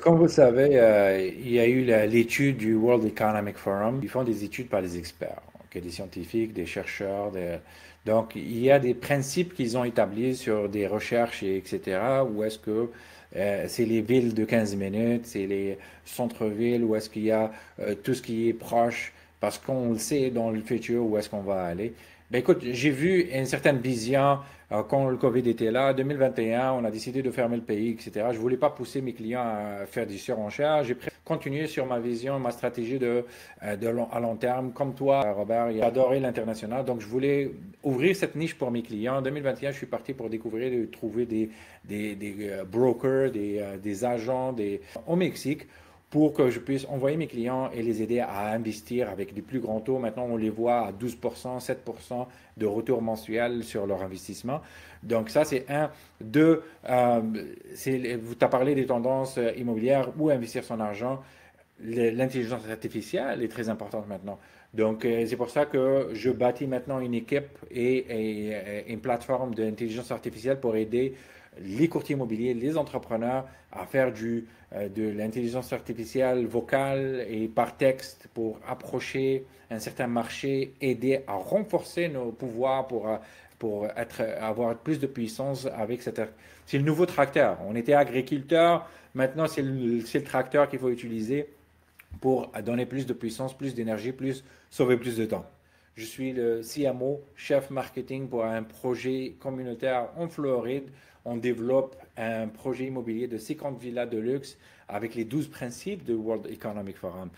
Comme vous le savez, il y a eu l'étude du World Economic Forum. Ils font des études par des experts, ok, des scientifiques, des chercheurs. Donc, il y a des principes qu'ils ont établis sur des recherches, et etc. Où est-ce que c'est les villes de 15 minutes, c'est les centres-villes, où est-ce qu'il y a tout ce qui est proche, parce qu'on le sait dans le futur où est-ce qu'on va aller. Ben écoute, j'ai vu une certaine vision quand le Covid était là. 2021, on a décidé de fermer le pays, etc. Je voulais pas pousser mes clients à faire du surenchère. J'ai continué sur ma vision, ma stratégie à long terme. Comme toi, Robert, j'ai adoré l'international. Donc, je voulais ouvrir cette niche pour mes clients. En 2021, je suis parti pour découvrir et trouver des brokers, des agents au Mexique pour que je puisse envoyer mes clients et les aider à investir avec des plus grands taux. Maintenant, on les voit à 12%, 7% de retour mensuel sur leur investissement. Donc ça, c'est un. Deux, tu as parlé des tendances immobilières, où investir son argent. L'intelligence artificielle est très importante maintenant. Donc, c'est pour ça que je bâtis maintenant une équipe et une plateforme d'intelligence artificielle pour aider les courtiers immobiliers, les entrepreneurs à faire de l'intelligence artificielle vocale et par texte pour approcher un certain marché, aider à renforcer nos pouvoirs avoir plus de puissance avec cette. C'est le nouveau tracteur. On était agriculteur, maintenant c'est le tracteur qu'il faut utiliser pour donner plus de puissance, plus d'énergie, sauver plus de temps. Je suis le CMO, chef marketing pour un projet communautaire en Floride. On développe un projet immobilier de 50 villas de luxe avec les 12 principes du World Economic Forum.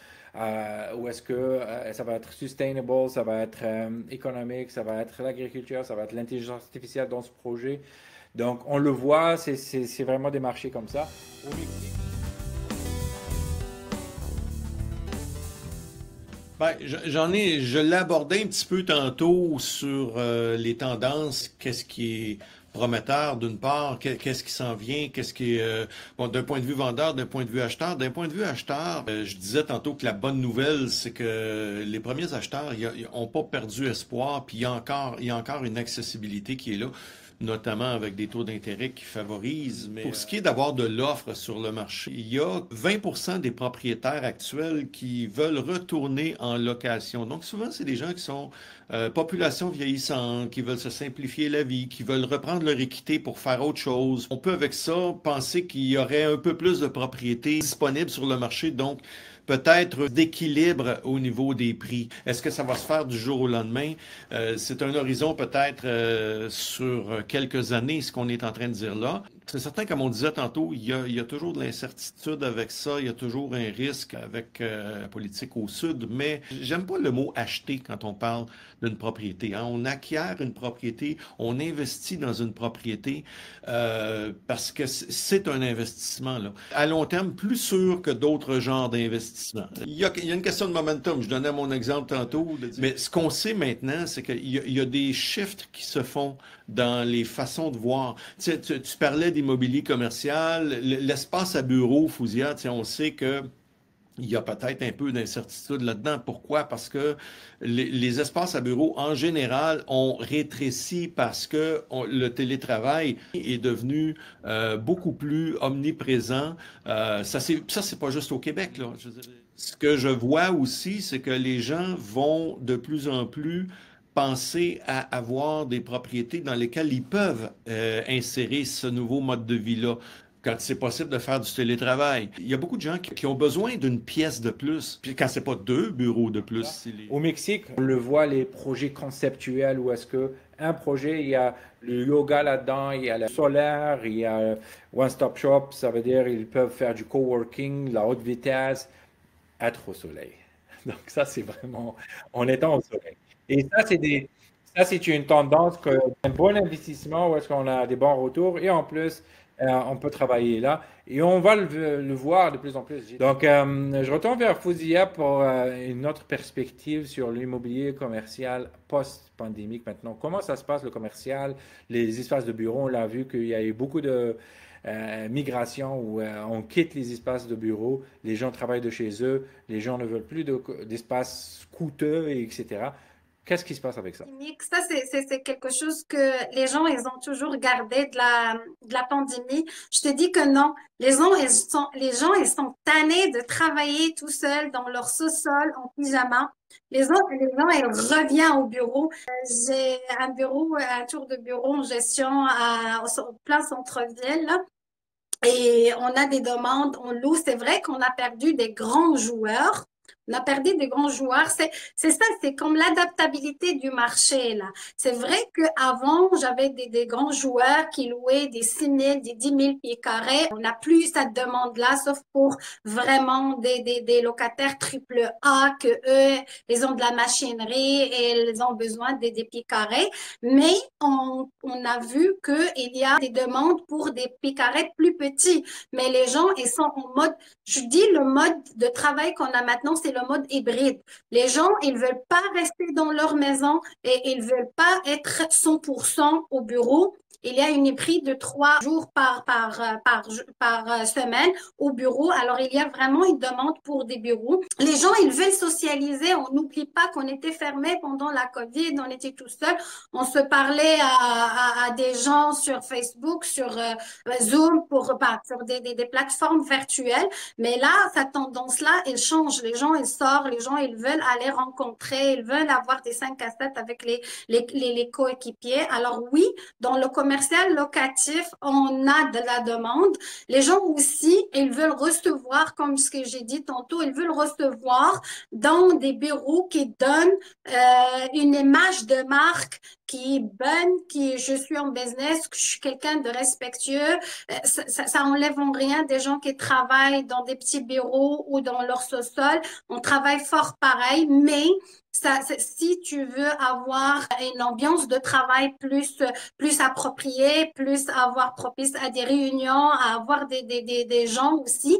Où est-ce que ça va être sustainable, ça va être économique, ça va être l'agriculture, ça va être l'intelligence artificielle dans ce projet. Donc, on le voit, c'est vraiment des marchés comme ça. Au Mexique, Ben, je l'ai abordé un petit peu tantôt sur les tendances, qu'est-ce qui est prometteur d'une part, qu'est-ce qui s'en vient, qu'est-ce qui est, bon, d'un point de vue vendeur, d'un point de vue acheteur. D'un point de vue acheteur, je disais tantôt que la bonne nouvelle, c'est que les premiers acheteurs, ils ont pas perdu espoir, puis il y a encore une accessibilité qui est là, notamment avec des taux d'intérêt qui favorisent. Mais pour ce qui est d'avoir de l'offre sur le marché, il y a 20% des propriétaires actuels qui veulent retourner en location. Donc souvent, c'est des gens qui sont population vieillissante, qui veulent se simplifier la vie, qui veulent reprendre leur équité pour faire autre chose. On peut avec ça penser qu'il y aurait un peu plus de propriétés disponibles sur le marché, donc peut-être d'équilibre au niveau des prix. Est-ce que ça va se faire du jour au lendemain? C'est un horizon peut-être sur quelques années, ce qu'on est en train de dire là. C'est certain, comme on disait tantôt, il y a toujours de l'incertitude avec ça, il y a toujours un risque avec la politique au sud, mais j'aime pas le mot acheter quand on parle d'une propriété. Hein. On acquiert une propriété, on investit dans une propriété parce que c'est un investissement là. À long terme, plus sûr que d'autres genres d'investissements. Il y a une question de momentum. Je donnais mon exemple tantôt. Mais ce qu'on sait maintenant, c'est qu'il y a des shifts qui se font dans les façons de voir. Tu parlais d'immobilier commercial, l'espace à bureau, Fousia, on sait que il y a peut-être un peu d'incertitude là-dedans. Pourquoi? Parce que les espaces à bureau, en général, ont rétréci parce que le télétravail est devenu beaucoup plus omniprésent. Ça, c'est pas juste au Québec, là. Je veux dire, ce que je vois aussi, c'est que les gens vont de plus en plus penser à avoir des propriétés dans lesquelles ils peuvent insérer ce nouveau mode de vie-là quand c'est possible de faire du télétravail. Il y a beaucoup de gens qui ont besoin d'une pièce de plus. Puis quand c'est pas deux bureaux de plus, c'est les. au Mexique, on le voit, les projets conceptuels où est-ce que un projet, il y a le yoga là-dedans, il y a le solaire, il y a One Stop Shop, ça veut dire ils peuvent faire du coworking, la haute vitesse, être au soleil. Donc ça, c'est vraiment en étant au soleil. Et ça, c'est une tendance que un bon investissement où est-ce qu'on a des bons retours et en plus, on peut travailler là et on va le voir de plus en plus. Donc, je retourne vers Fouzia pour une autre perspective sur l'immobilier commercial post-pandémique maintenant. Comment ça se passe le commercial, les espaces de bureau? On l'a vu qu'il y a eu beaucoup de migration où on quitte les espaces de bureau, les gens travaillent de chez eux, les gens ne veulent plus d'espace coûteux, etc. Qu'est-ce qui se passe avec ça? Ça, c'est quelque chose que les gens, ils ont toujours gardé de la pandémie. Je te dis que non. Les gens, ils sont tannés de travailler tout seuls dans leur sous-sol en pyjama. Les gens, ils reviennent au bureau. J'ai un bureau, un tour de bureau en gestion au plein centre-ville, là. Et on a des demandes, on loue. C'est vrai qu'on a perdu des grands joueurs. On a perdu des grands joueurs. C'est ça, c'est comme l'adaptabilité du marché, là. C'est vrai qu'avant, j'avais des grands joueurs qui louaient des 6 000, des 10 000 pieds carrés. On n'a plus cette demande-là, sauf pour vraiment des locataires triple A que eux, ils ont de la machinerie et ils ont besoin des pieds carrés. Mais on a vu qu'il y a des demandes pour des pieds carrés plus petits. Mais les gens, ils sont en mode, je dis le mode de travail qu'on a maintenant, c'est le mode hybride. Les gens, ils veulent pas rester dans leur maison et ils veulent pas être 100% au bureau. Il y a une hybride de 3 jours par semaine au bureau. Alors, il y a vraiment une demande pour des bureaux. Les gens, ils veulent socialiser. On n'oublie pas qu'on était fermé pendant la COVID. On était tout seul. On se parlait à des gens sur Facebook, sur Zoom, sur des plateformes virtuelles. Mais là, cette tendance-là, elle change. Les gens, ils sortent. Les gens, ils veulent aller rencontrer. Ils veulent avoir des 5 à 7 avec les coéquipiers. Alors oui, dans le commercial locatif, on a de la demande. Les gens aussi, ils veulent recevoir, comme ce que j'ai dit tantôt, ils veulent recevoir dans des bureaux qui donnent une image de marque qui est bonne, qui je suis en business, que je suis quelqu'un de respectueux. Ça enlève en rien des gens qui travaillent dans des petits bureaux ou dans leur sous-sol. On travaille fort pareil, mais si tu veux avoir une ambiance de travail plus appropriée, plus avoir propice à des réunions, à avoir des gens aussi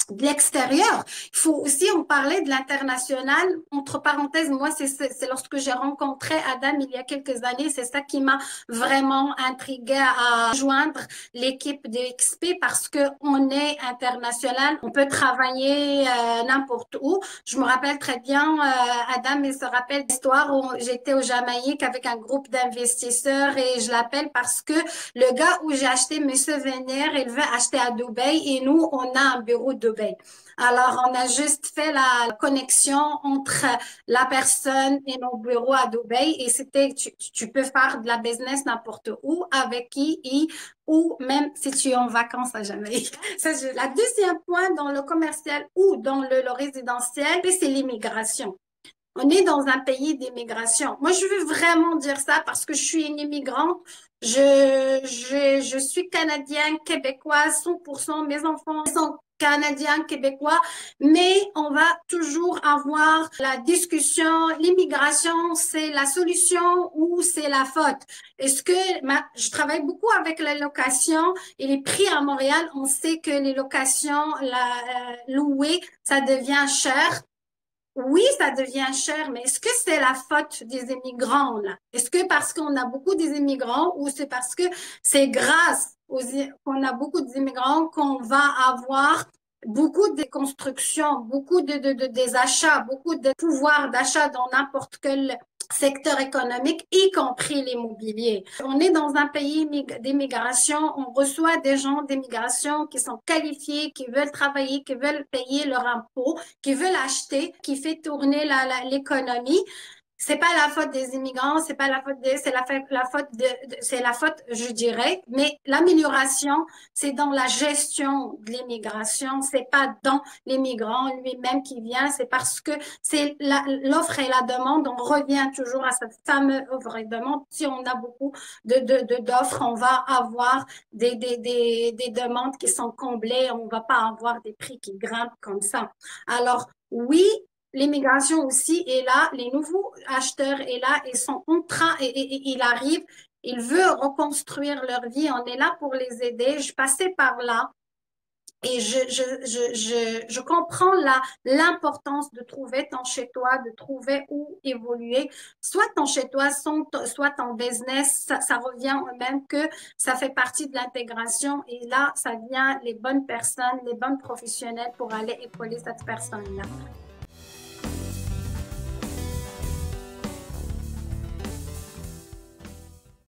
de l'extérieur. Il faut aussi en parler de l'international. Entre parenthèses, moi, c'est lorsque j'ai rencontré Adam il y a quelques années, c'est ça qui m'a vraiment intriguée à joindre l'équipe de XP parce que on est international. On peut travailler n'importe où. Je me rappelle très bien, Adam, il se rappelle l'histoire où j'étais au Jamaïque avec un groupe d'investisseurs et je l'appelle parce que le gars où j'ai acheté mes souvenirs, il veut acheter à Dubaï et nous, on a un bureau de Dubaï. Alors, on a juste fait la connexion entre la personne et nos bureaux à Dubaï et tu peux faire de la business n'importe où, avec qui, ou même si tu es en vacances à Jamaïque. La deuxième point dans le commercial ou dans le résidentiel, c'est l'immigration. On est dans un pays d'immigration. Moi, je veux vraiment dire ça parce que je suis une immigrante. Je suis canadienne, québécoise, 100%. Mes enfants sont canadiens, québécois, mais on va toujours avoir la discussion, l'immigration, c'est la solution ou c'est la faute. Je travaille beaucoup avec les locations et les prix à Montréal, on sait que les locations louées, ça devient cher. Oui, ça devient cher, mais est-ce que c'est la faute des immigrants, là? Est-ce que parce qu'on a beaucoup des immigrants ou c'est parce que c'est grâce qu'on a beaucoup d'immigrants qu'on va avoir beaucoup de constructions, beaucoup des achats, beaucoup de pouvoir d'achat dans n'importe quel secteur économique, y compris l'immobilier. On est dans un pays d'immigration, on reçoit des gens d'immigration qui sont qualifiés, qui veulent travailler, qui veulent payer leur impôt, qui veulent acheter, qui fait tourner l'économie. C'est pas la faute des immigrants, c'est pas la faute c'est la faute, je dirais, mais l'amélioration, c'est dans la gestion de l'immigration, c'est pas dans l'immigrant lui-même qui vient, c'est parce que c'est l'offre et la demande, on revient toujours à cette fameuse offre et demande. Si on a beaucoup d'offres, on va avoir des demandes qui sont comblées, on va pas avoir des prix qui grimpent comme ça. Alors, oui, l'immigration aussi est là, les nouveaux acheteurs est là, ils sont en train, et ils arrivent, ils veulent reconstruire leur vie, on est là pour les aider. Je passais par là et je comprends l'importance de trouver ton chez-toi, de trouver où évoluer, soit ton chez-toi, soit ton business, ça revient au même que ça fait partie de l'intégration et là, ça vient les bonnes personnes, les bonnes professionnels pour aller épauler cette personne-là.